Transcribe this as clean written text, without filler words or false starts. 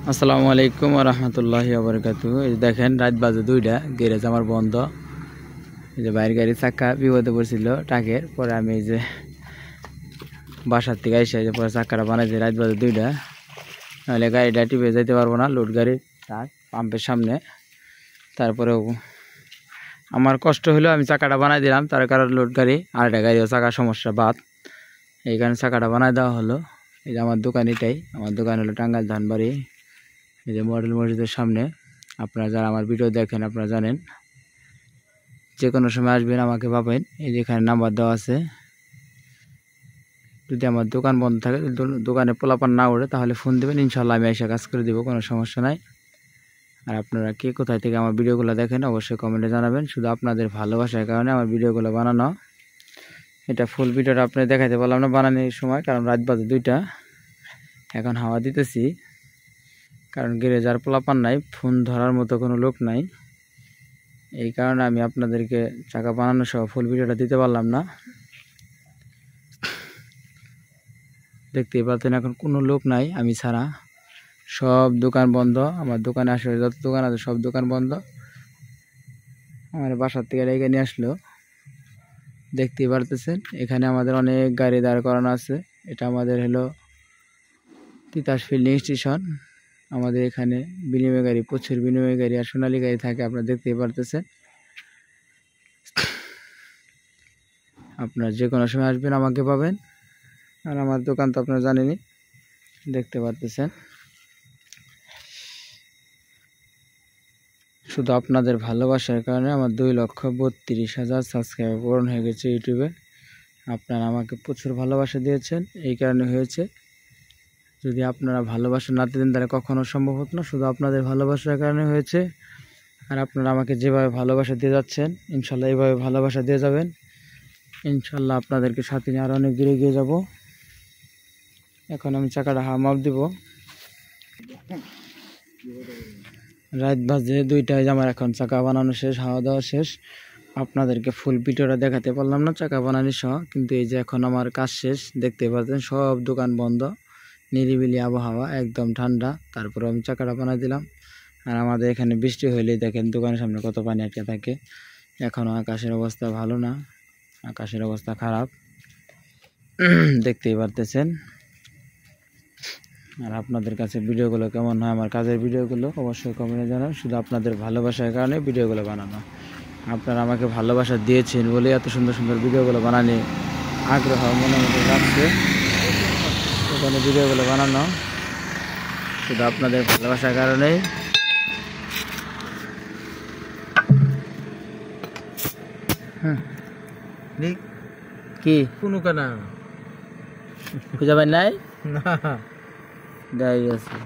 আসসালামু আলাইকুম ওয়া রাহমাতুল্লাহি ওয়া বারাকাতুহু। এই দেখেন রাত বাজে 2টা, গ্যারেজ আমার বন্ধ। এই যে বাইরের গাড়ির চাকা বিপদে পড়ছিল ট্রাকের, পরে আমি এই যে বাসার থেকে এসে যে পরে চাকাটা বানাইছি। রাত বাজে 2টা, নাহলে গাড়িটা টিপে যেতে পারবো না, লোড গাড়ির ট্রাক পাম্পের সামনে। তারপরেও আমার কষ্ট হলো, আমি চাকাটা বানাই দিলাম, তার কারণ লোড গাড়ি আর একটা গাড়িও চাকার সমস্যা বাদ, এই কারণে চাকাটা বানাই দেওয়া হলো। এই যে আমার দোকান, এটাই আমার দোকান হলো টাঙ্গাইল ধানবাড়ি, এই যে মডেল মসজিদের সামনে। আপনারা যারা আমার ভিডিও দেখেন আপনারা জানেন, যে কোনো সময় আসবেন আমাকে পাবেন। এই যে এখানে নাম্বার দেওয়া আছে। যদি আমার দোকান বন্ধ থাকে, দোকানে পোলাপান না ওঠে, তাহলে ফোন দেবেন, ইনশাল্লাহ আমি এসে কাজ করে দেবো, কোনো সমস্যা নাই। আর আপনারা কে কোথায় থেকে আমার ভিডিওগুলো দেখেন অবশ্যই কমেন্টে জানাবেন। শুধু আপনাদের ভালোবাসার কারণে আমার ভিডিওগুলো বানানো। এটা ফুল ভিডিওটা আপনাদের দেখাতে পারলাম না বানানোর সময়, কারণ রাত বাজে 2টা, এখন হাওয়া দিতেছি, কারণ গ্যারেজ আর পোলাপান নাই, ফোন ধরার মতো কোনো লোক নাই। এই কারণে আমি আপনাদেরকে চাকা বানানো সহ ফুল ভিডিওটা দিতে পারলাম না। দেখতেই পাচ্ছেন এখন কোনো লোক নাই আমি ছাড়া, সব দোকান বন্ধ। আমার দোকানে আসলে যত দোকান আছে সব দোকান বন্ধ। আমার বাসার থেকে রেখে নিয়ে আসলো, দেখতেই পারতেছেন। এখানে আমাদের অনেক গাড়ি দাঁড় করানো আছে। এটা আমাদের হলো তিতাস ফিল্ডিং স্টেশন। আমাদের এখানে বিনিময় গাড়ি, প্রচুর বিনিময় গাড়ি আর সোনালী গাড়ি থাকে, আপনারা দেখতেই পারতেছেন। আপনারা যে কোনো সময় আসবেন আমাকে পাবেন। আর আমার দোকান তো আপনারা জানেনই, দেখতে পারতেছেন। শুধু আপনাদের ভালোবাসার কারণে আমার 2,32,000 সাবস্ক্রাইবার পূরণ হয়ে গেছে ইউটিউবে। আপনারা আমাকে প্রচুর ভালোবাসা দিয়েছেন, এই কারণে হয়েছে। যদি আপনারা ভালোবাসা না দিতেন তাহলে কখনো সম্ভব হতো না, শুধু আপনাদের ভালোবাসার কারণে হয়েছে। আর আপনারা আমাকে যেভাবে ভালোবাসা দিয়ে যাচ্ছেন, ইনশাল্লাহ এইভাবে ভালোবাসা দিয়ে যাবেন। ইনশাল্লাহ আপনাদেরকে সাথে নিয়ে আরও অনেক দূরে এগিয়ে যাব। এখন আমি চাকাটা মাপ দিব। রাত বাজে 2টায়, আমার এখন চাকা বানানো শেষ, হাওয়া দেওয়া শেষ। আপনাদেরকে ফুল ভিডিওটা দেখাতে পারলাম না চাকা বানানো সহ, কিন্তু এই যে এখন আমার কাজ শেষ, দেখতে পাচ্ছেন সব দোকান বন্ধ, নিরিবিলি আবহাওয়া, একদম ঠান্ডা। তারপরে আমি চাকাটা বানাই দিলাম। আর আমাদের এখানে বৃষ্টি হইলেই দেখেন দোকানের সামনে কত পানি আটকে থাকে। এখনও আকাশের অবস্থা ভালো না, আকাশের অবস্থা খারাপ, দেখতেই পারতেছেন। আর আপনাদের কাছে ভিডিওগুলো কেমন হয়, আমার কাজের ভিডিওগুলো অবশ্যই কমেন্টে জানান। শুধু আপনাদের ভালোবাসার কারণে ভিডিওগুলো বানানো। আপনারা আমাকে ভালোবাসা দিয়েছেন বলে এত সুন্দর সুন্দর ভিডিওগুলো বানানো আগ্রহ মনের মধ্যে রাখছে, এখানে ভিডিওগুলো বানানো শুধু আপনাদের ভালোবাসার কারণেই। কি কোনো কানা খুঁজে পাই নাই না দেয় আছে।